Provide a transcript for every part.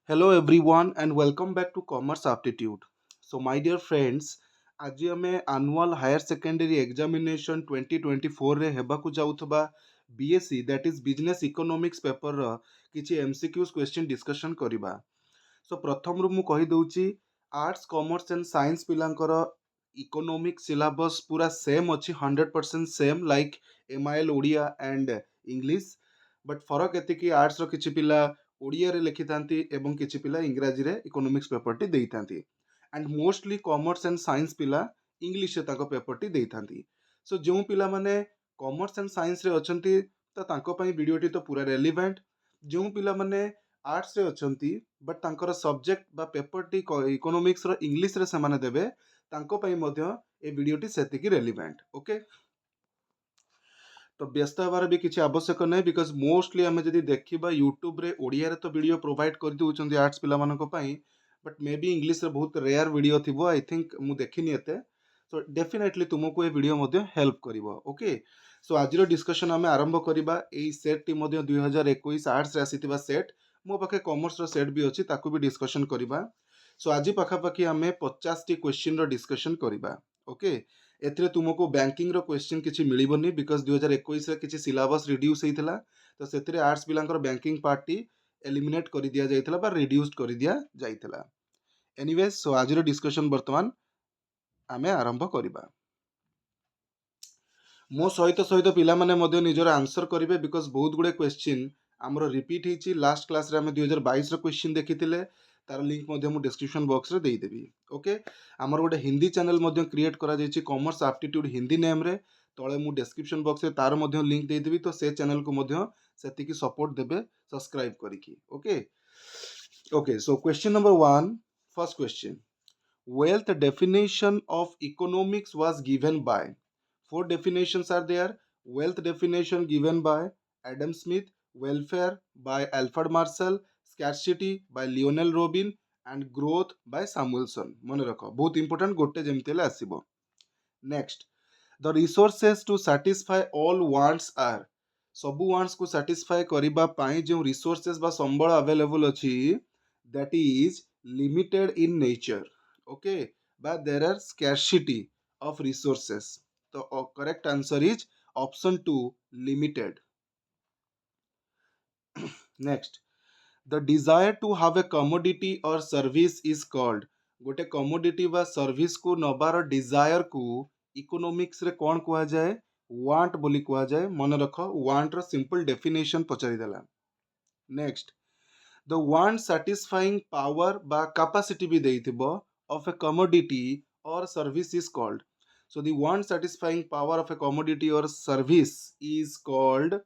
Hello everyone and welcome back to Commerce Aptitude. So my dear friends, आज आमे annual higher secondary examination 2024 रे हेबाकु जाउथबा BSc that is business economics paper ର किछि MCQs question discussion करिबा. सो प्रथम रु मु कहि दउची आर्ट्स कॉमर्स एंड साइंस पिलांकर इकोनॉमिक सिलेबस पूरा सेम अछि 100% same like MIL Odia and English but फरक एति कि आर्ट्स रो किछि पिला ओडिया रे लिखिथांती एवं किछि पिला इंग्राजी रे इकोनॉमिक्स पेपर टी देइथांती and mostly commerce and science पिला इंग्लिश रे ताको पेपर टी देइथांती. सो जो पिला माने कॉमर्स एंड साइंस रे अछंती त तांको पई वीडियो टी तो पूरा रेलेवेंट. जो पिला माने आर्ट्स रे अछंती बट तांकर सब्जेक्ट बा पेपर टी इकोनॉमिक्स रो इंग्लिश रे समाने देबे तांको पई मध्य ए वीडियो टी सेतिकी रेलेवेंट. ओके, तो व्यस्त हबार भी किसी आवश्यक नहीं बिकज मोस्टली आम जब देखा यूट्यूब रे ओडिया रे तो वीडियो प्रोवाइड कर दउछंती आर्ट्स पिला मानक पई बट मे बी इंग्लिश रे बहुत रेयर वीडियो थिबो आई थिंक मु देखिनी एते. सो डेफिनेटली तुमको ये वीडियो मध्य हेल्प करिवो. ओके, सो आज डिस्कशन आम आरंभ करबा. एई सेट टी मध्य 2021 आर्ट्स रे आसीतिबा सेट मो पाखे कॉमर्स रो सेट भी अछि ताकू भी डिस्कशन करबा. सो आज पाखापाखि आम 50 टी क्वेश्चन रो डिस्कशन करबा. ओके, एथिरे तुमको बैंकिंग रो क्वेश्चन किछि मिलिबोनी बिकॉज 2021 रे किछि सिलेबस रिड्यूस हेइथिला तो सेथिरे आर्ट्स पिलांकर बैंकिंग पार्टी एलिमिनेट करि दिया जाइथिला बा रिड्यूस्ड करि दिया जाइथिला. एनीवेज सो आज रो डिस्कशन वर्तमान आमे आरंभ करिबा. मो सहित सहित पिला माने मध्य निजर आंसर करिवे बिकॉज बहुत गुडे क्वेश्चन हमरो रिपीट हेछि. लास्ट क्लास रे हमें 2022 रो क्वेश्चन देखिथिले तार लिंक मध्य मु डिस्क्रिप्शन बॉक्स रे देई देबी. ओके, हमर गोटे हिंदी चैनल मध्य क्रिएट करा जायछि कॉमर्स एप्टीट्यूड हिंदी नेम रे. तळे मु डिस्क्रिप्शन बॉक्स रे तार मध्य लिंक देई देबी तो से चैनल को मध्य सेति की सपोर्ट देबे सब्सक्राइब करिकी. Okay okay, so question number 1, first question. Wealth definition of economics was given by. Four definitions are there. Wealth definition given by Adam Smith, welfare by Alfred Marshall, scarcity by Lionel Robin and growth by Samuelson. मन रख बहुत important गोटे जेमती हेले आसीबो. Next, the resources to satisfy all wants are. सबु wants को satisfy करिबा पाई जो resources बा संबल available अछि that is limited in nature. Okay, but there are scarcity of resources. The correct answer is option 2, limited. Next, the desire to have a commodity or service is called. गोटे commodity बा service को नबार desire को economics रे कौन कुआ जाए? want बोली कुआ जाए. मन रख want रो simple definition पचारि देला. Next, the want satisfying power ba capacity भी देइथिबो of a commodity or service is called. So the want satisfying power of a commodity or service is called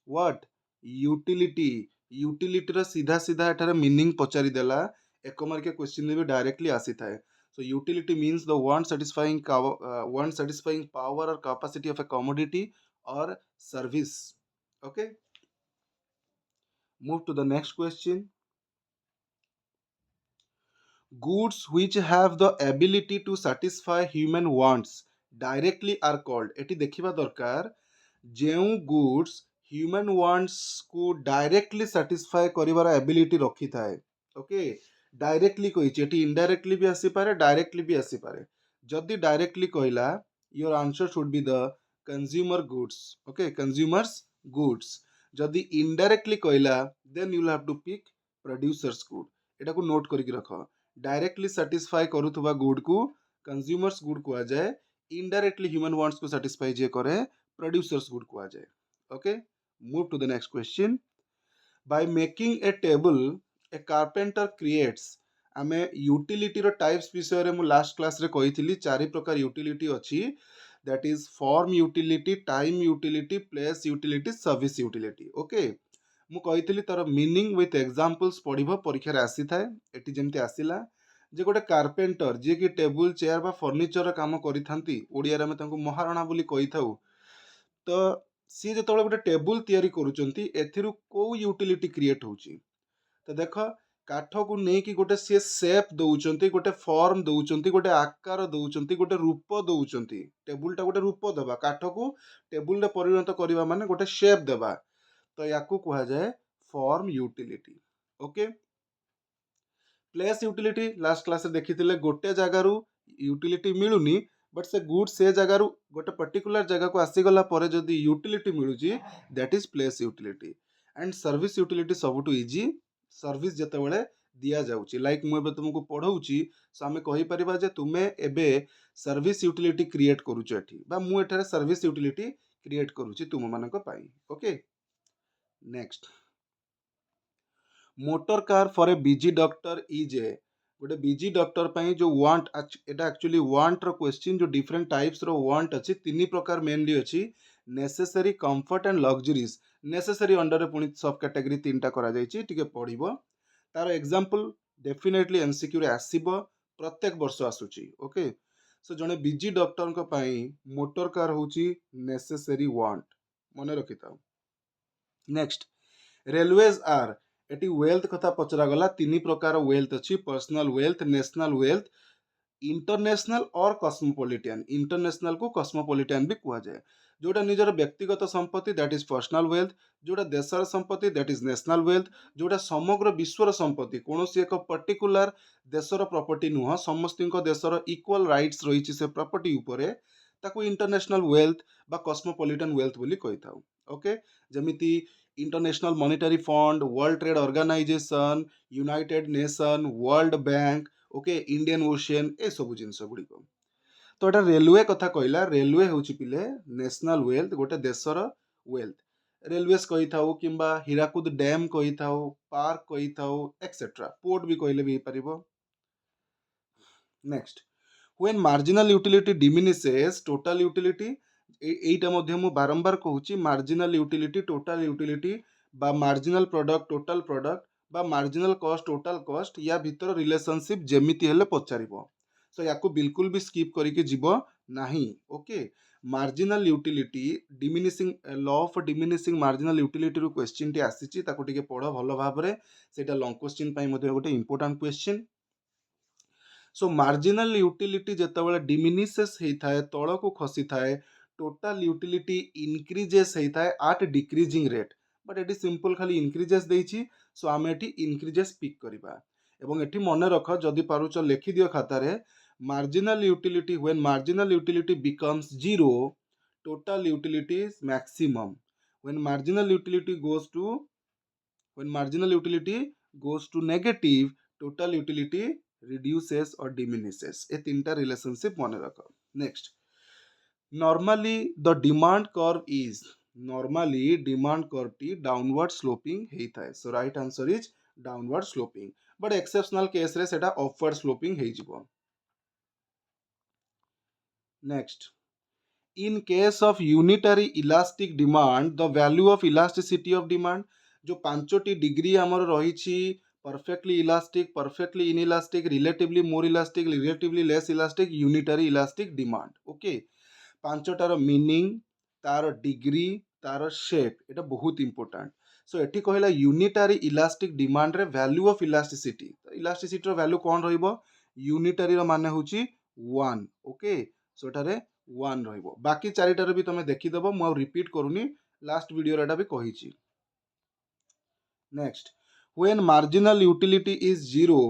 what? Utility. Utility ର सीधा सीधा एठारे meaning पचारि देला. एक mark question भी directly आसी थाए. So utility means the want satisfying power or capacity of a commodity or service. Okay, move to the next question. Goods which have the ability to satisfy human wants directly are called. Eighty देखिबा दरकार जेउ goods human wants को directly satisfy करिवार ability रखी थाए. Okay, directly कहिछि eighty indirectly भी आसी पारे directly भी आसी पारे. जदि डायरेक्टली कहला your answer should be the consumer goods. Okay, consumers goods. जदि इनडायरेक्टली कहला then you will have to pick producers good. एटा को नोट करिक रख. डायरेक्टली satisfy करूथबा गुड को कंज्यूमर्स गुड कुआ जाए. इनडायरेक्टली ह्यूमन वांट्स को satisfy जे करे प्रोड्यूसर्स गुड कुआ जाए. Okay, move to the next question. By making a table a carpenter creates. आमे यूटिलिटी रो टाइप्स विषय रे मु लास्ट क्लास रे कहिथिली चारि प्रकार यूटिलिटी अछि. That is form utility, time utility, place utility, service utility. Okay, मु कहिथिली तार मीनिंग विथ एग्जांपल्स पढिबो परीक्षा रे आसी थाए. एटी जेमती आसीला जे गोटे कारपेंटर जे कि टेबल चेयर बा फर्निचर काम करिथांती ओडिया रे हम तांको महाराणा बोली कहिथाउ. तो सी जेतबेले गोटे टेबल तैयारी करूचंती एथिरु को यूटिलिटी क्रिएट होउची. तो देख काठ को नेकी गोटे सी शेप दउचंती, गोटे फॉर्म दउचंती, गोटे आकार दउचंती, गोटे रूप दउचंती. टेबल टा गोटे रूप देबा, काठ को टेबल रे परिणत करिवा माने गोटे शेप देबा. तो याकू कहा जाए form utility. Okay, place utility last class देखी गोटे जगार यूटिलिटी मिलूनी बट से गुड से जगार गोटे पर्टिकुलर जगह को आसीगला पर जदि यूटिलिटी मिलूची that is place utility. And service utility सबुठु इजी सर्विस जेतेबेले दिया जाउची लाइक मुझे तुमको पढ़ाऊँगी सो आम कहीपर जे तुम्हें एबे सर्विस यूटिलिटी क्रिएट करुच एठी बा मु एठारे सर्विस यूटिलिटी क्रिएट करुची तुम मानक पाई। Okay next motor car for a busy doctor is a गोटे बिजी डॉक्टर पाई जो वांट एटा एक्चुअली वांट रो क्वेश्चन जो डिफरेंट टाइप्स रो वांट अछि तीन प्रकार मेनली अछि necessary comfort and luxuries necessary under रे पुनी सब कैटेगरी तीनटा करा जायछि टिके पढिबो तार एग्जांपल डेफिनेटली एमसीक्यू रे आसीबो प्रत्येक वर्ष आसुची। ओके सो जने बिजी डॉक्टर को पाई मोटर कार होची नेसेसरी वांट मने रखिताओ। नेक्स्ट रेलवेज आर एटी वेल्थ कथा पचरा गला तीन प्रकार वेल्थ अच्छी personal wealth national wealth international और कस्मोपोलिटान इंटरनेशनल को कस्मोपोलिटान भी कहा जाए जोटा निजर व्यक्तिगत संपत्ति दैट इज पर्सनल वेल्थ जोटा देशर संपत्ति दैट इज नेशनल वेल्थ जोटा समग्र विश्वर संपत्ति कौन एक पर्टिकुलर देशर प्रॉपर्टी नुह समस्त देशर इक्वल राइट्स रही से प्रॉपर्टी उपरे ताकू इंटरनेशनल वेल्थ बा कस्मोपोलिटान वेल्थ बोली कही था। ओके जमिति International Monetary Fund World Trade Organization United Nation World Bank okay Indian Ocean ए सब जिनस गुड़िक तो एटा रेलवे कथा कहला रेलवे हूँ पिले नेशनल वेल्थ गोटे देशर वेल्थ रेलवेज कही था कि हीराकुद डैम कही था पार्क कही था एक्सेट्रा पोर्ट भी कहले भी पारिबो। Next when marginal utility diminishes total utility एटा मध्य मु बारंबार कहूची मार्जिनल यूटिलिटी टोटल यूटिलिटी बा मार्जिनल प्रोडक्ट टोटल प्रोडक्ट बा मार्जिनल कॉस्ट टोटल कॉस्ट या भीतर रिलेशनशिप जेमिति हेले पचारिबो सो याकू बिल्कुल भी स्किप करके जीवो नहीं। Okay marginal utility diminishing law of diminishing marginal utility रू क्वेश्चन टी आसीची ताकू टिके पढ़ो भलो भाबरे सेटा लॉन्ग क्वेश्चन पई मध्ये गोटे important question. So marginal utility जेतेबेले डिमिनिशेस होता है तल को खसी थाए टोटल यूटिलिटी इनक्रीजेस होता है आट डिक्रीजिंग रेट बट एटी सिंपल खाली इनक्रीजेस देइछि सो आम एटी इनक्रीजेस पिक करबा एवं एटी मन रख जदि पारुच लिखि दियो खाता रे marginal utility when marginal utility becomes zero total utility is maximum when marginal utility goes to negative total utility reduces or diminishes ए तीनटा रिलेशनशिप मन रख। Next normally the demand curve टी डाउनवर्ड स्लोपिंग हेता है so right answer is downward sloping but exceptional case रे सेटा upward sloping हे जिवो। Next in case of unitary elastic demand the value of elasticity of demand जो पांचटी degree आमर रही perfectly elastic perfectly inelastic relatively more elastic relatively less elastic unitary elastic demand. Okay पांचटार meaning तार degree तार shape एटा बहुत important so एठी कहला यूनिटरी इलास्टिक डिमांड रे वैल्यू ऑफ इलास्टिसिटी रो वैल्यू कौन रहिबो यूनिटरी रो माने होची 1 ओके सो एटारे 1 रहिबो बाकी चारिटार भी तुम देखिदेव मु रिपीट करूनी लास्ट वीडियो रे भी कही। Next when marginal utility is zero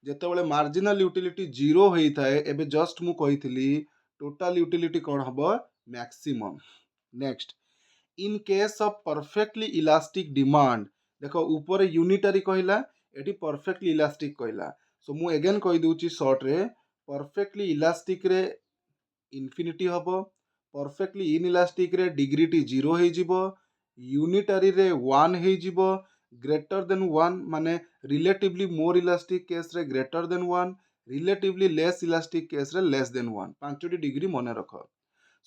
जेतेबेले मार्जिनल यूटिलिटी जीरो होता है एबे जस्ट मु कही टोटल यूटिलिटी कौन हम maximum. Next in case of perfectly elastic demand देखो ऊपर यूनिटरी कहला एटी परफेक्टली इलास्टिक कहला सो मु अगेन कही दूची शॉर्ट रे परफेक्टली इलास्टिक रे इनफिनिटी हबो परफेक्टली इनइलास्टिक रे डिग्री टी जीरो हो जिवो यूनिटरी रे 1 हो जिवो ग्रेटर देन 1 माने रिलेटिवली मोर इलास्टिक केस रे greater than 1 relatively less elastic case रे लेस देन 1 पांचटी डिग्री मन रख।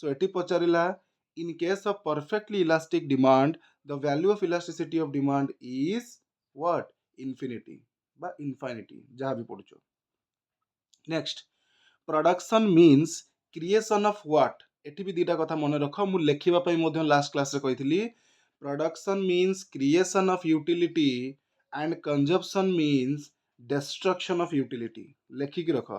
सो एटी पचारिला in case of perfectly elastic demand the value of elasticity of demand is what infinity बा infinity जहाँ भी पढ़ुचो। Next production means creation of what एटी भी दीटा कथा मन रख मु लेखिबा पई मोधन लास्ट क्लास रे कहितली production means creation of utility and consumption means destruction of utility लेखिक रख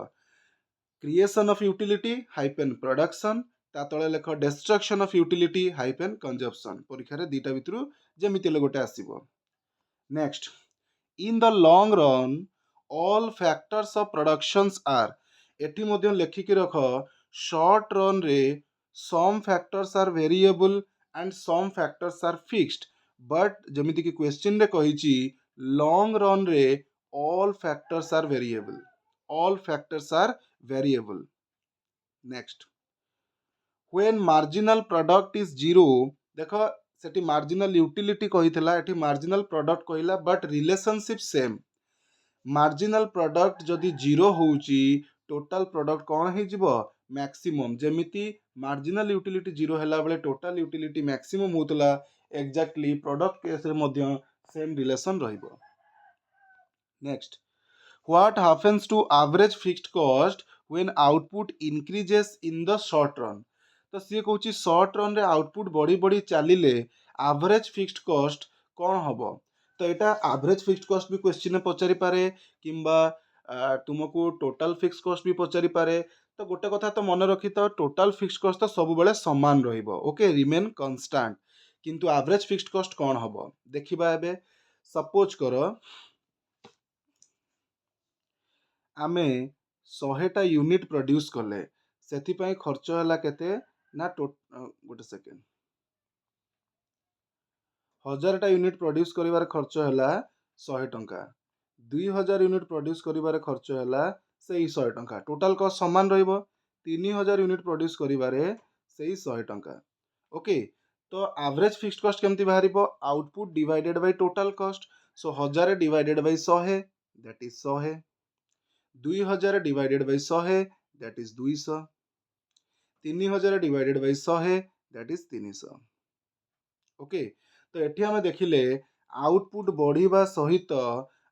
creation of utility hyphen production ता तळे लेख destruction of utility hyphen consumption परीक्षा रे दीटा भितरु जेमिति ले गोटे आसीबो। Next in the long run all factors of productions are एठी मध्य लेखिकी रख short run रे some factors are variable and some factors are fixed but जमिति कि क्वेश्चन रे कहिची long run रे all factors are variable next when marginal product is zero देखो सेठी marginal utility कहितला एठी marginal product कहिला but relationship same marginal product जदि zero होउची total product कौन हो जिवो मैक्सिमम जेमिति marginal utility जीरो हैला बेले टोटल यूटिलिटी मैक्सिमम होतला एक्जेक्टली प्रोडक्ट केस रे मध्य सेम रिलेशन रहिबो next what happens to average fixed cost when output increases in the short run तो सी कहूँ short run रे आउटपुट बढ़ी बढ़ी चलिले average fixed cost कौन हबो तो यहाँ average fixed cost भी क्वेश्चन में पचारि पारे किंबा तुमको टोटल फिक्स कॉस्ट भी पचारि पारे तो गोटे कथा तो मन रखी तो टोटल फिक्स कॉस्ट तो सब बेले समान रहिबो ओके रिमेन कांस्टेंट किंतु एवरेज फिक्स्ड कॉस्ट कौन हबो देखिबा एबे सपोज करो आमे 100टा यूनिट प्रोड्यूस कले सेति पई खर्च हला केते ना गोटे सेकेंड 1000टा यूनिट प्रोड्यूस करिवार खर्च हला 100 टंका 2000 यूनिट प्रोड्यूस करिवार खर्च हला सेही 100 टंका टोटल कॉस्ट समान रहिबो 3000 यूनिट प्रोड्यूस करिवारे सेही 100 टंका ओके तो एवरेज फिक्स्ड कॉस्ट केमती बाहरिबो output divided by total cost so 1000 divided by 100 that is 100 2000 divided by 100 that is 200 3000 divided by 100 that is 300 okay तो एठी हम देखिले आउटपुट बढ़िबा सहित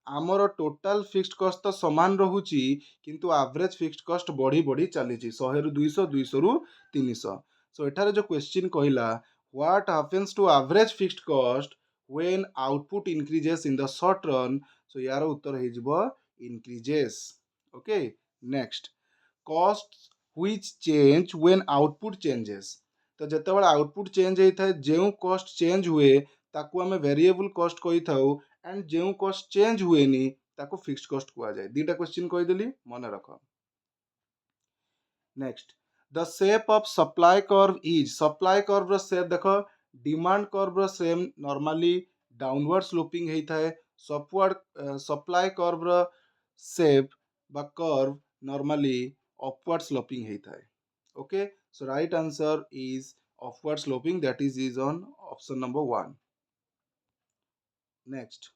आमर टोटल फिक्स्ड कॉस्ट तो समान रहुची किंतु एवरेज फिक्स्ड कॉस्ट बढ़ी बढ़ी चलीची 100 रु 200 200 रु 300 सो एठारे जो क्वेश्चन कहिला what happens to average fixed cost when output increases in the short run so यार उत्तर हे जिवो increases okay next cost which change when output changes तो जेतेबेले आउटपुट चेंज होता है जो कॉस्ट चेंज हुए ताकू आमे वेरिएबल कॉस्ट कही थाउ एंड जो कॉस्ट चेंज हुए नी ताकू फिक्स्ड कॉस्ट कुआ जाए दीटा क्वेश्चन कही देली मन रख next the shape of supply curve is supply curve रो शेप देखो डिमांड कर्व रो सेम नॉर्मली डाउनवर्ड स्लोपिंग होता है सप्लाई कर्व रो शेप बा कर्व नॉर्मली अपवर्ड स्लोपिंग होता है okay so right answer is upward sloping that is on option number 1 next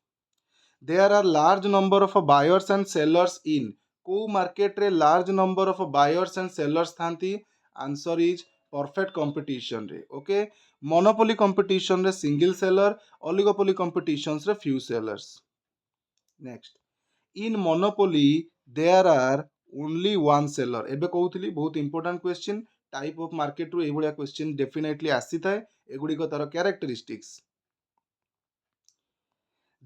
there are large number of buyers and sellers in को market रे large number of buyers and sellers थांती answer is perfect competition रे okay monopoly competition रे single seller oligopoly competitions रे few sellers next in monopoly there are only one seller एबे कहूथली बहुत important question type of market रू एभलिया question definitely आसी थाए एगुडी को तार characteristics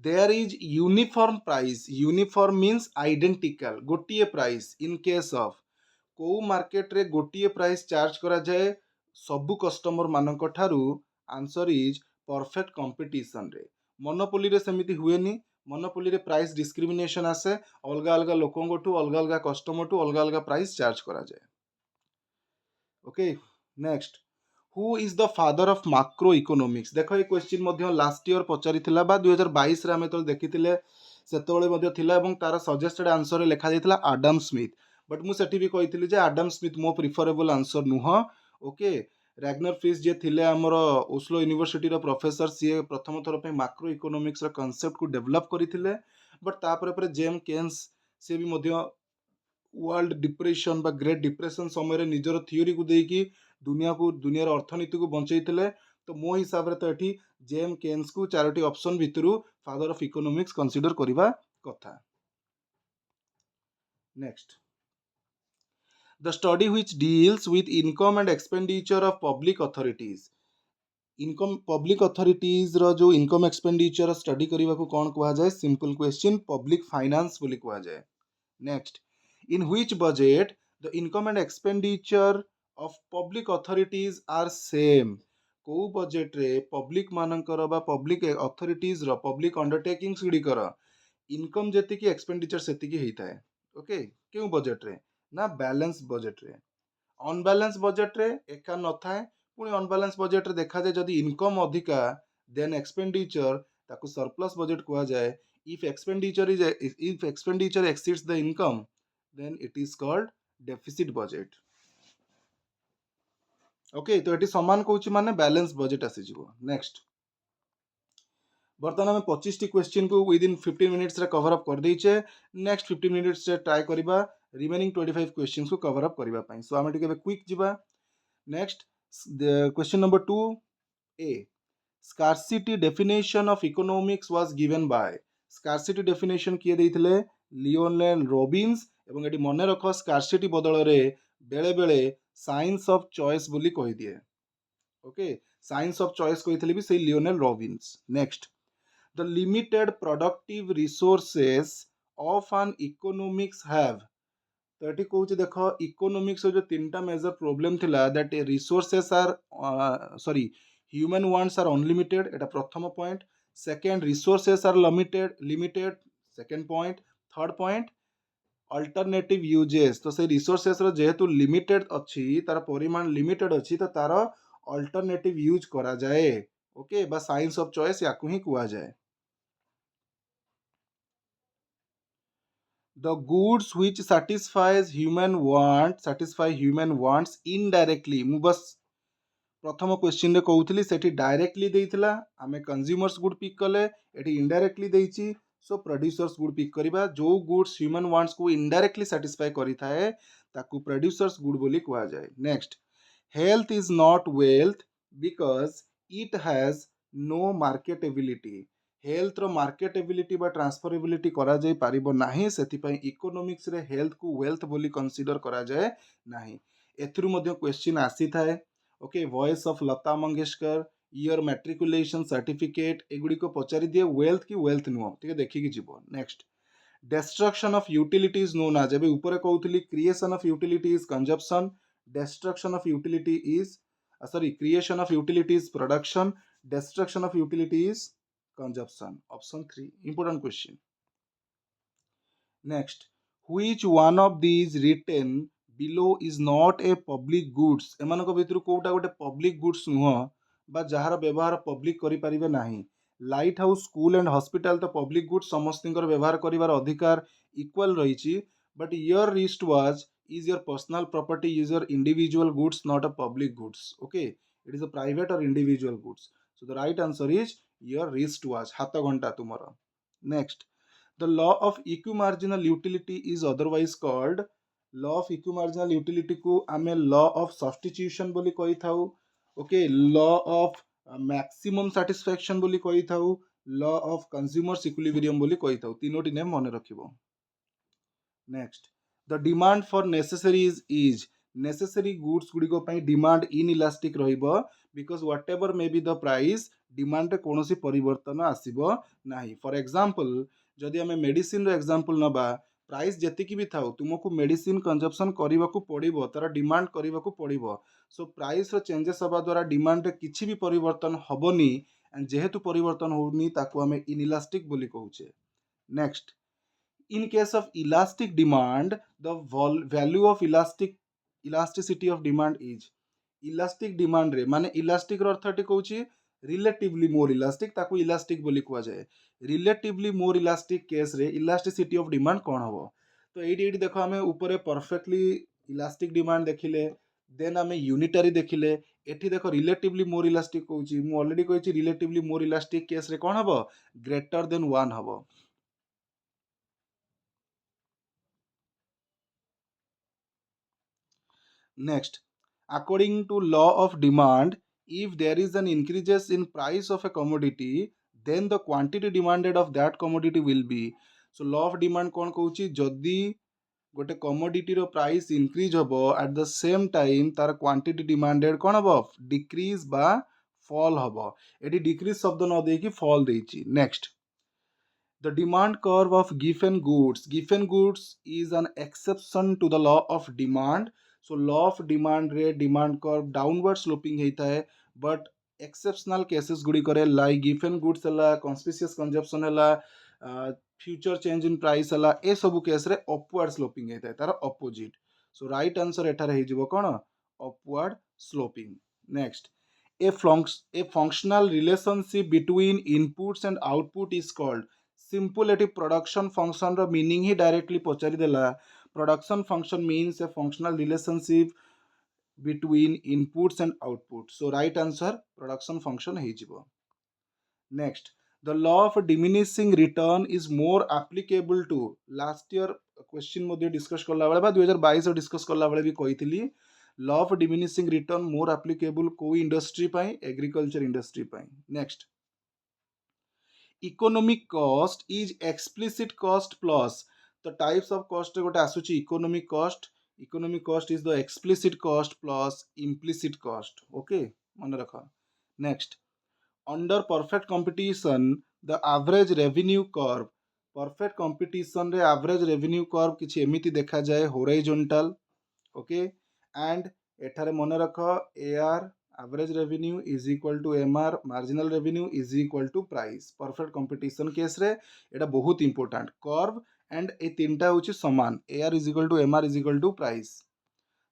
there is uniform price uniform means identical गोटिए प्राइस इन केस ऑफ को मार्केट रे गोटिए प्राइस चार्ज करा जाए सबु कस्टमर मानक ठारू आंसर इज परफेक्ट कंपटीशन रे मोनोपोली रे सेमिति हुएनी मोनोपोली रे प्राइस डिस्क्रिमिनेशन आसे अलगा अलगा लोकों ठू अलगा अलगा कस्टमर ठू अलगा अलगा प्राइस चार्ज करा जाए okay next who is the father of macro economics देखो ये क्वेश्चन मध्य लास्ट ईयर पचारि थिला बा 2022 रे हमें तो देखिथिले सेतबेले मध्य थिला एवं तार सजेस्टेड आंसर रे लिखा जाइथिला आडम स्मिथ बट मु सेठी भी कहिथिली जे आडम स्मिथ मो प्रिफरेबल आंसर नुह ओके रैग्नर फ्रिश जे थिले हमर ओस्लो यूनिवर्सिटी रो प्रोफेसर सी प्रथम थर पे मैक्रो इकोनॉमिक्स रो कांसेप्ट को डेवलप करिथिले बट तापर पर जेम केन्स से भी मध्य वर्ल्ड डिप्रेशन बा ग्रेट डिप्रेशन समय निजर थियोरी को देकी दुनियार अर्थनीति को बंचई तो मो हिसाब रे तो एठी जेम केन्स को चारोटी ऑप्शन भितरु फादर ऑफ इकोनॉमिक्स कंसीडर करिवा कथा next the study which deals with income and expenditure of public authorities income public authorities रो जो इनकम एक्सपेंडिचर स्टडी करिवा को कोन कहवा जाय सिंपल क्वेश्चन पब्लिक फाइनेंस बोली कहवा जाय next in which budget the income and expenditure of public authorities are same को budget रे पब्लिक मानकर बा पब्लिक अथॉरिटीज रो पब्लिक अंडरटेकिंग्स गुडी कर इनकम जेतिकी एक्सपेंडिचर सेतिकी हेइथाए ओके क्यों बजेट रे ना बैलेंस बजेट रे अनबैलेंस बजेट रे एका न थाए पुणी अनबैलेंस बजेट रे देखा जाए जदि इनकम अधिका देन एक्सपेंडिचर ताकू सरप्लस बजेट कुआ जाए if expenditure exceeds the income then it is called deficit budget okay तो ये समान कहूँ माने बैलेंस बजेट आसीजिवो नेक्स्ट बर्तमान आम 25 टी क्वेश्चन को विदिन 15 मिनिट्स रे कवर अप कर देइचे नेक्स्ट 15 मिनिट्स रे ट्राई करबा रिमेनिंग 25 क्वेश्चंस को कवर अप करबा पई सो आम टिके क्विक जिबा next question number 2 A scarcity definition of economics was given by scarcity definition किए देइथिले लियोनेल रॉबिन्स एवं एटी मने रख scarcity बदल रे बेले बेले साइंस ऑफ चॉइस बोली कहि दिए ओके साइंस ऑफ चॉइस कहिथिले भी सेही Lionel Robins next the limited productive resources of an economics have तो ये कौच देख इकोनोमिक्स जो तीन टा मेजर प्रोब्लेम थिला that resources are sorry human wants are unlimited एटा प्रथम point second resources are limited limited second point third point alternative uses तो से रिसोर्सेस रो जेहेतु लिमिटेड अच्छी तार परिमाण लिमिटेड अच्छी तो तार अल्टरनेटिव यूज करा जाए ओके बा साइंस ऑफ चॉइस याकू ही कुआ जाए the goods which satisfy human wants indirectly मु बस प्रथम क्वेश्चन रे कहूली सेठी डायरेक्टली देइथिला आमे कंज्यूमर्स गुड पिक कले एठी इनडायरेक्टली देइची सो प्रोड्यूसर्स गुड पिक करिबा जो गुड्स ह्यूमन वांट्स को इनडायरेक्टली सैटिस्फाई करिथाए ताकू प्रोड्यूसर्स गुड बोली कुआ जाए next health is not wealth because it has no marketability health रो मार्केटेबिलिटी बा ट्रांसफरेबिलिटी करा जाय पारिबो नाही सेथिपई इकोनॉमिक्स रे हेल्थ को वेल्थ बोली कंसीडर करा जाय नाही एथुरु मध्ये क्वेश्चन आसी थाए okay voice of Lata Mangeshkar year matriculation certificate एगुड़ी को पचारि दिए वेल्थ की वेल्थ नुह ठीक है देखिकी जीवो next destruction of utility is known as एबे ऊपर कहूली creation of utility is consumption destruction of utility is sorry creation of utility is production destruction of utility is consumption option 3 important question next which one of these written below is not a public goods एमानक भितरु कोउटा गोटे public goods नुह बा जहार व्यवहार public करि परिबे नाही light house school and hospital तो public goods समस्तिंकर व्यवहार करिवार अधिकार इक्वल रहिछि but your wrist watch is your personal property is your individual goods not a public goods okay it is a private और individual goods so the right answer is your wrist watch हाथ घंटा तुमर next the law of equimarginal utility is otherwise called law of equimarginal utility को आमे law of substitution बोली कहि थाउ okay law of maximum satisfaction बोली कहि थाउ लॉ ऑफ कंज्यूमर्स इक्विलिब्रियम बोली कहि थाउ तीनोटी नेम मने रखिबो next the demand for necessaries is necessary goods गुडी को पई डिमांड इनइलास्टिक रहिबो because whatever may be the price demand रे कोनोसी परिवर्तन आसीबो नाही फॉर एग्जांपल जदि हमें मेडिसिन रो एग्जांपल नबा प्राइस जेतिकी भी थाउ तुमको मेडिसिन कंजप्शन करबाकू पड़िबो तार डिमांड करबाकू पड़िबो सो प्राइस रो चेंजेस हबा द्वारा डिमांड रे किछि भी परिवर्तन हबोनी एंड जेहेतु परिवर्तन होउनी ताकू हमें इनइलास्टिक बोली कहूचे next in case of elastic demand the value of elasticity of demand is elastic demand रे माने elastic रो अर्थटी कहूची relatively more elastic ताकू elastic बोली कुआ जाए relatively more elastic case रे elasticity of demand कौन हबो तो एडी देखो हमें ऊपर परफेक्टली elastic demand देखिले देन हमें यूनिटरी देखिले एठी देखो रिलेटिवली मोर इलास्टिक कहूची मु ऑलरेडी कहिची रिलेटिवली मोर इलास्टिक केस रे कौन हबो ग्रेटर देन 1 हबो next according to law of demand if there is an increases in price of a commodity then the quantity demanded of that commodity will be so law of demand कौन कहूची जदि गोटे commodity रो price increase हबो at the same time तार quantity demanded कौन हबो decrease बा fall हबो eighty decrease शब्द न देकी फॉल देइची next the demand curve of given goods is an exception to the law of demand so law of demand रे demand curve downward sloping हेता है but exceptional cases गुडी करे like given goods हला conspicuous consumption हला future change in price हला ए सब case रे upward sloping होता है तार अपोजिट। सो राइट आंसर एठार हो कौन upward sloping. Next a functional relationship between inputs and output is called simple एटी प्रोडक्शन फंक्शन रो मीनिंग ही डायरेक्टली पचारि देला। Production function means a functional relationship between inputs and output. So right answer production function हो। Next the law of diminishing return is more applicable to last year question मध्ये discuss करला बेले बा 2022 discuss करला बेले भी कहितली law of diminishing return more applicable को इंडस्ट्री पई एग्रीकल्चर इंडस्ट्री पई। Next economic cost is explicit cost plus two types of cost गोटे आसुची economic cost is the explicit cost plus implicit cost. Okay मन रख। Next under perfect competition the average revenue curve perfect competition रे average revenue curve किछि एमिति देखा जाए horizontal. Okay and एठारे मन रख AR average revenue is equal to MR marginal revenue is equal to price. Perfect competition case रे एटा बहुत इंपोर्टेंट कर्व एंड ए तीनटा होछि समान AR is equal to MR is equal to price.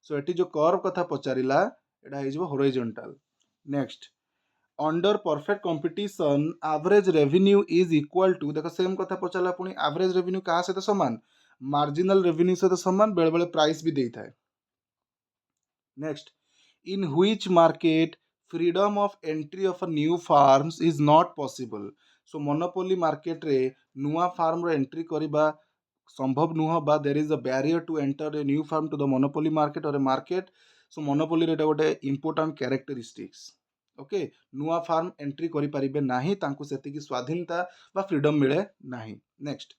So एटी जो कर्व कथा पचारिला एटा हे जबो horizontal. Next under perfect competition average revenue is equal to देखो सेम कथा पचारा पुणी एवरेज रेवेन्यू क्या सहित सामान मार्जिनल रेवेन्यू सहित सामान बेले बेले प्राइस भी देता है। Next in which market freedom of entry of a new firms is not possible. So monopoly market रे नुआ फार्म रो एंट्री करबा संभव नुह बा there is a barrier to enter a new firm to the monopoly market और a market. So monopoly रे गोटे इंपोर्टेंट कैरेक्टरिस्टिक्स। ओके नुआ फार्म एंट्री करि परिबे नाही तांकु सेतिकी स्वाधीनता बा फ्रीडम मिले नाही। Next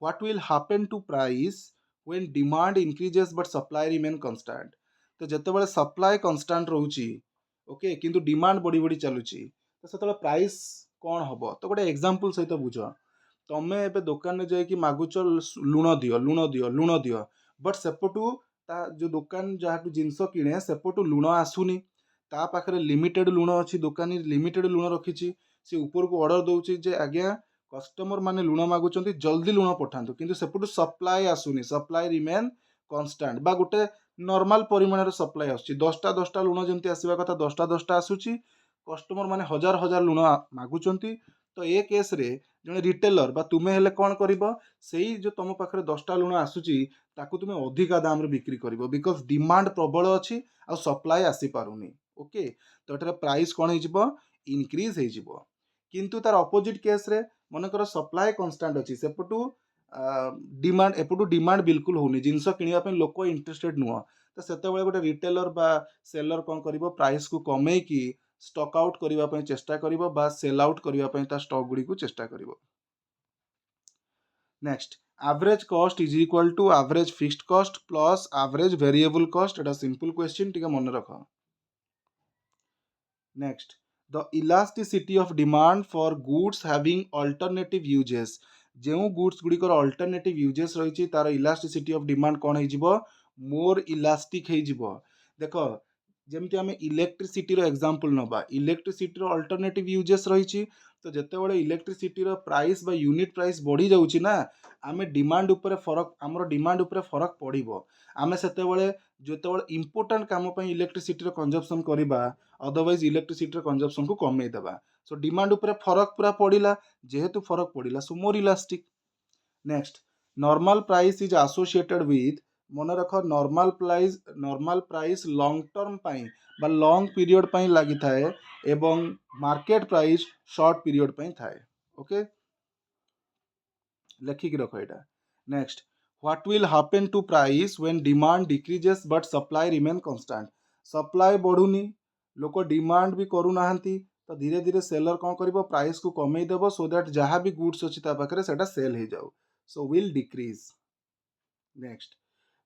what will happen to price when demand increases but supply remain constant. तो जेतेबेले सप्लाई कांस्टेंट रहउची ओके किंतु डिमांड बड़ी बड़ी चलुची तो सेतेबेले प्राइस कोन हबो। तो गोटे एग्जांपल सहित बुझ तमे एबे दुकान में जाई कि मागुच लुण दियो बट सेपटू ता जो दुकान जहाटू जिंस किणे सेपटू लुण आसुनी ता पाखरे लिमिटेड लुण अच्छी दुकानी लिमिटेड लुण रखी सी ऊपर को ऑर्डर दौर जे आज्ञा कस्टमर माने लुण मागुंट जल्दी लुण पठातु किंतु सेपटू सप्लाई आसुनी सप्लाई रिमेन कन्स्टांट बा गोटे नॉर्मल परिमाण सप्लाई आसुची 10टा लुण जमती आसवा कथा 10टा आसुची कस्टमर माने हजार हजार लुण मागुंट। तो ए केस रे जने रिटेलर बा तुमे हेले कौन करिबो सेही जो तुम पाखरे 10टा लुण आसुची ताकू तुमे अधिका दाम रे बिक्री करिबो बिकॉज डिमांड प्रबल अछि आ सप्लाई आसी पारुनी। ओके तो एटार प्राइस कौन हो इनक्रीज हो किंतु तार अपोजिट केस रे मनकर सप्लाई कांस्टेंट अच्छी सेपटू डिमांड एपटू डिमांड बिल्कुल होनी जिनस किनिया पे लोक इंटरेस्टेड नुह तो सेतेबेले गोटे रिटेलर बा सेलर कौन करिवो प्राइस को कमे की स्टॉक आउट करबा पई चेष्टा करिवो बा सेल आउट करबा पई ता स्टॉक गुडी को चेष्टा करिवो। Next average cost is equal to average fixed cost plus average variable cost एटा सिंपल क्वेश्चन टिके मन रख। Next, the elasticity of demand for goods having alternative uses जो गुड्स गुड़िकर अल्टरनेटिव यूजेस रही तार इलास्टिसिटी ऑफ डिमांड कौन हो मोर elastic हो। देख जमती आम इलेक्ट्रिसिटी एग्जांपल नबा इलेक्ट्रिसिटी अल्टरनेटिव यूजेस रही तो जितेबाला इलेक्ट्रिसिटी प्राइस बा यूनिट प्राइस बढ़ी जाऊँगी ना आम डिमांड उपरे फरक आमर डिमांड उपरे फरक पड़ो आम से जो इंपोर्टेंट काम इलेक्ट्रिसिटी कंजप्शन करवा अदरवाइज इलेक्ट्रिसिटी कंजप्शन को कमे देवा। सो डिमांड उपरे फरक पूरा पड़ा जेहेतु फरक पड़ा so more elastic. Next normal price is associated with मन रख नॉर्मल प्राइस लॉन्ग टर्म पाई बा लॉन्ग पीरियड पाई लगी थाए एवं मार्केट प्राइस शॉर्ट पीरियड पाई थाए। ओके लेखिक रख एटा। Next what will happen to price when demand decreases but supply remain constant. Supply बढ़ुनी लोक डिमांड भी करू नाहंती तो धीरे धीरे सेलर कौन करिवो प्राइस को कमे देबो सो दैट जहाँ भी गुड्स अछि ता पाखरे सेटा सेल हो जाऊ so will decrease. Next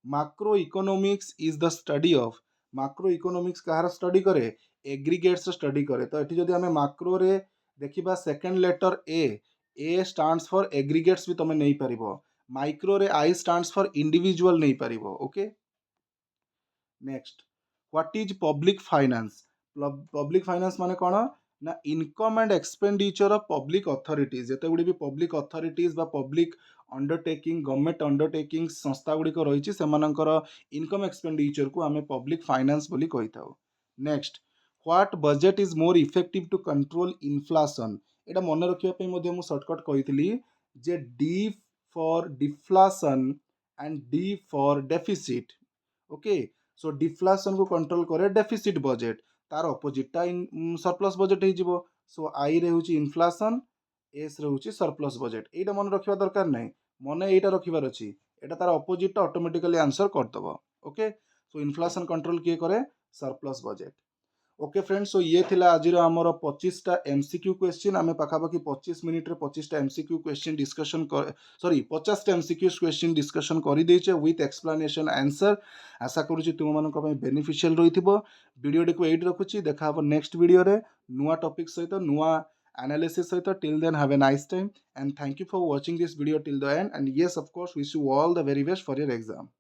macroeconomics is the study of macroeconomics कहार स्टडी करे एग्रीगेट्स स्टडी करे। तो एठी जदि हमें मैक्रो रे देखिबा second letter A stands for aggregates भी तमे नहीं परिबो माइक्रो रे आई स्टैंड्स फॉर इंडिविजुअल नहीं परिबो। Okay next what is public finance public finance माने कौन ନା income and expenditure of public authorities, ଯେତେଗୁଡ଼ି ବି ପବ୍ଲିକ୍ ଅଥରିଟିଜ୍ ବା ପବ୍ଲିକ୍ ଅଣ୍ଡରଟେକିଂ, ଗଭର୍ଣ୍ଣମେଣ୍ଟ ଅଣ୍ଡରଟେକିଂ ସଂସ୍ଥା ଗୁଡ଼ିକ ରହିଛି ସେମାନଙ୍କର ଇନକମ୍ ଏକ୍ସପେଣ୍ଡିଚରକୁ ଆମେ ପବ୍ଲିକ୍ ଫାଇନାନ୍ସ ବୋଲି କହିଥାଉ। Next, what budget is more effective to control inflation. ଏଇଟା ମନେ ରଖିବା ପାଇଁ ମଧ୍ୟ ମୁଁ ସର୍ଟକଟ୍ କହିଥିଲି ଯେ D for deflation and D for deficit. Okay, so deflation को कंट्रोल करे डेफिसिट बजेट, तार अपोजिटा सरप्लस बजेट हो। सो आई रे होची इन्फ्लेशन, एस रे होची सरप्लस बजेट। एटा मन रखिबा दरकार नहीं, मन एटा रखिबार अछि, एटा तार अपोजिट ऑटोमेटिकली आंसर कर दबो। ओके, सो इन्फ्लेशन कंट्रोल किए करे, सरप्लस बजेट। ओके फ्रेंड्स, सो ये थिला आजिर आमर 25टा एमसीक्यू क्वेश्चन। आमे पाखापाखि 25 मिनिट रे 25टा एमसीक्यू क्वेश्चन डिस्कशन कर, सॉरी 50टा एमसीक्यू क्वेश्चन डिस्कशन करि देइछे विथ एक्सप्लेनेशन आंसर। आशा करूची तुम मानक पय बेनिफिशियल रहिथिबो। वीडियो को एट रखुची, देखा हबो नेक्स्ट वीडियो रे नुआ टॉपिक सहित, नुआ एनालिसिस सहित। Till then have a nice time and thank you for watching this video till the end, and yes, of course, wish you all the very best for your exam.